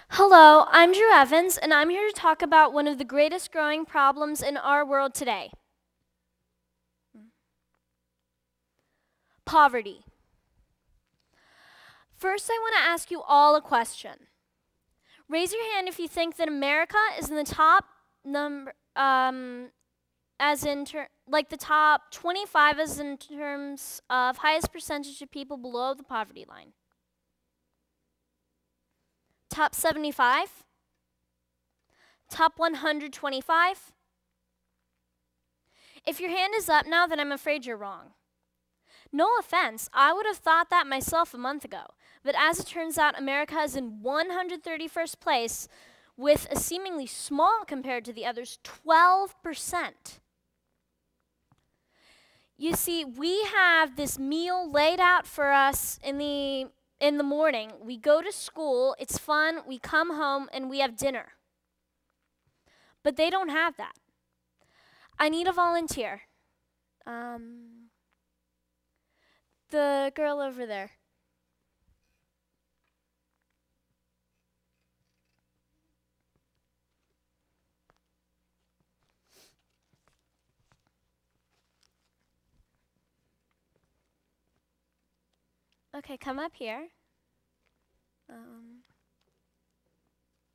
Hello, I'm Drew Evans, and I'm here to talk about one of the greatest growing problems in our world today. Poverty. First, I want to ask you all a question. Raise your hand if you think that America is in the top number, the top 25 as in terms of highest percentage of people below the poverty line. Top 75? Top 125? If your hand is up now, then I'm afraid you're wrong. No offense, I would have thought that myself a month ago. But as it turns out, America is in 131st place with a seemingly small compared to the others, 12%. You see, we have this meal laid out for us in the morning. We go to school, it's fun, we come home, and we have dinner. But they don't have that. I need a volunteer. The girl over there. Okay, come up here.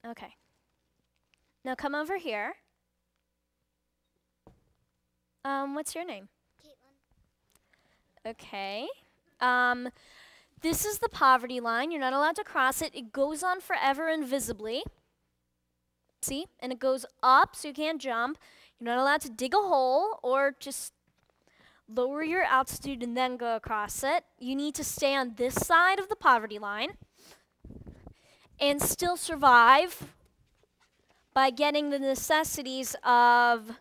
Okay. Now come over here. What's your name? Caitlin. Okay. This is the poverty line. You're not allowed to cross it. It goes on forever invisibly. See? And it goes up so you can't jump. You're not allowed to dig a hole or just lower your altitude and then go across it. You need to stay on this side of the poverty line and still survive by getting the necessities of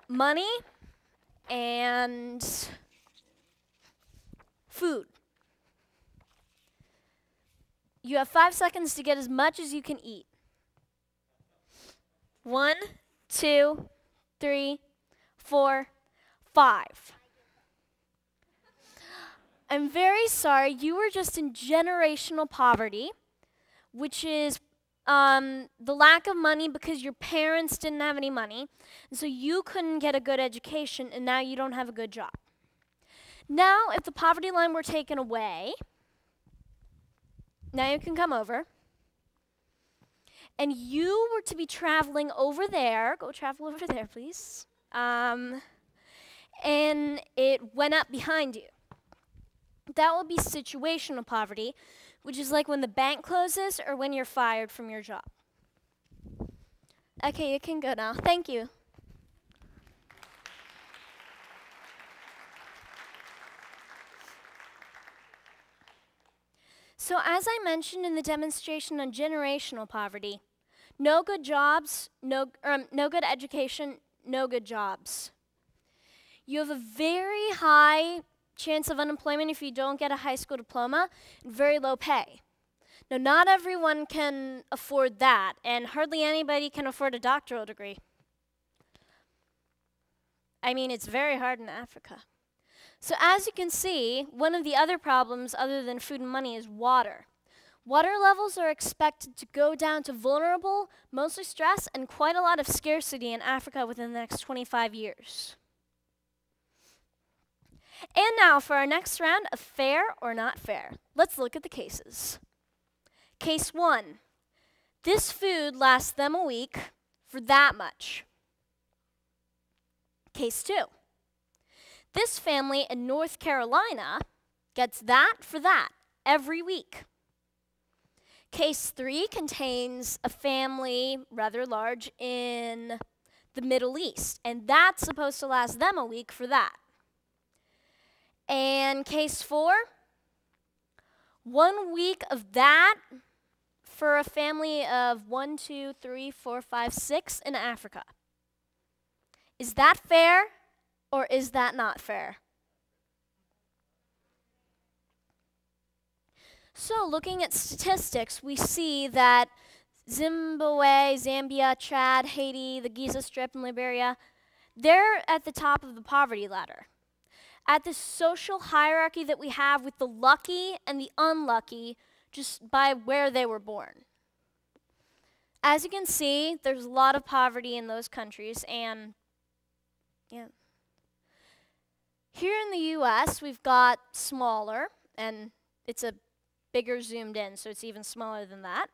money and food. You have 5 seconds to get as much as you can eat. 1, 2, 3, 4, 5. I'm very sorry, you were just in generational poverty, which is the lack of money because your parents didn't have any money, and so you couldn't get a good education, and now you don't have a good job. Now, if the poverty line were taken away, now you can come over, and you were to be traveling over there, go travel over there, please, and it went up behind you. That will be situational poverty, which is like when the bank closes or when you're fired from your job. Okay, you can go now. Thank you. So as I mentioned in the demonstration on generational poverty, no good jobs, no good education, no good jobs. You have a very high chance of unemployment if you don't get a high school diploma, and very low pay. Now, not everyone can afford that, and hardly anybody can afford a doctoral degree. I mean, it's very hard in Africa. So as you can see, one of the other problems other than food and money is water. Water levels are expected to go down to vulnerable, mostly stress, and quite a lot of scarcity in Africa within the next 25 years. And now for our next round of fair or not fair. Let's look at the cases. Case 1. This food lasts them a week for that much. Case 2. This family in North Carolina gets that for that every week. Case 3 contains a family, rather large, in the Middle East, and that's supposed to last them a week for that. And case 4, 1 week of that for a family of 1, 2, 3, 4, 5, 6 in Africa. Is that fair or is that not fair? So looking at statistics, we see that Zimbabwe, Zambia, Chad, Haiti, the Giza Strip, and Liberia, they're at the top of the poverty ladder. At this social hierarchy that we have with the lucky and the unlucky, just by where they were born. As you can see, there's a lot of poverty in those countries, and yeah. Here in the US, we've got smaller, and it's a bigger zoomed in, so it's even smaller than that.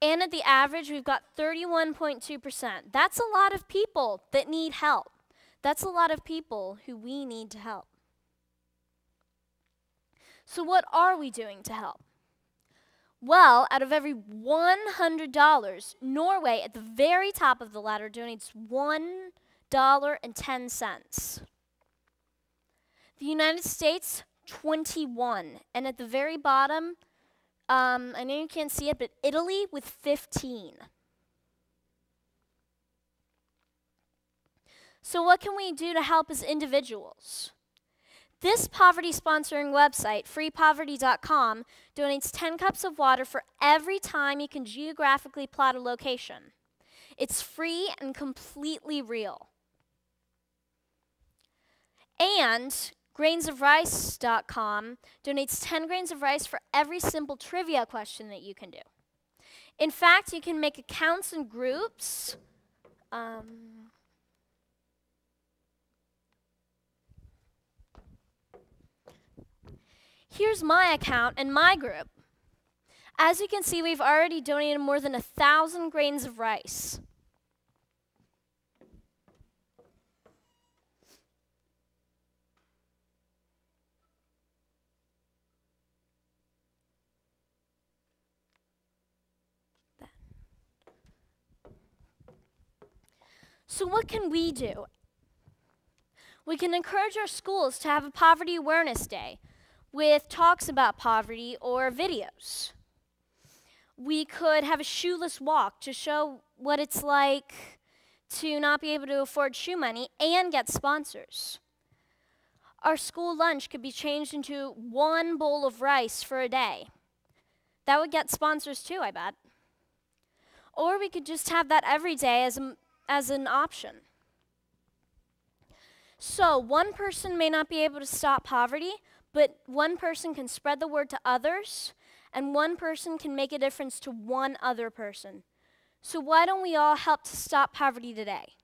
And at the average, we've got 31.2%. That's a lot of people that need help. That's a lot of people who we need to help. So what are we doing to help? Well, out of every $100, Norway, at the very top of the ladder, donates $1.10. The United States, 21. And at the very bottom, I know you can't see it, but Italy with 15. So what can we do to help as individuals? This poverty-sponsoring website, freepoverty.com, donates 10 cups of water for every time you can geographically plot a location. It's free and completely real. And grainsofrice.com donates 10 grains of rice for every simple trivia question that you can do. In fact, you can make accounts in groups. Here's my account and my group. As you can see, we've already donated more than 1,000 grains of rice. So what can we do? We can encourage our schools to have a Poverty Awareness Day with talks about poverty or videos. We could have a shoeless walk to show what it's like to not be able to afford shoe money and get sponsors. Our school lunch could be changed into one bowl of rice for a day. That would get sponsors too, I bet. Or we could just have that every day as an option. So one person may not be able to stop poverty, but one person can spread the word to others, and one person can make a difference to one other person. So why don't we all help to stop poverty today?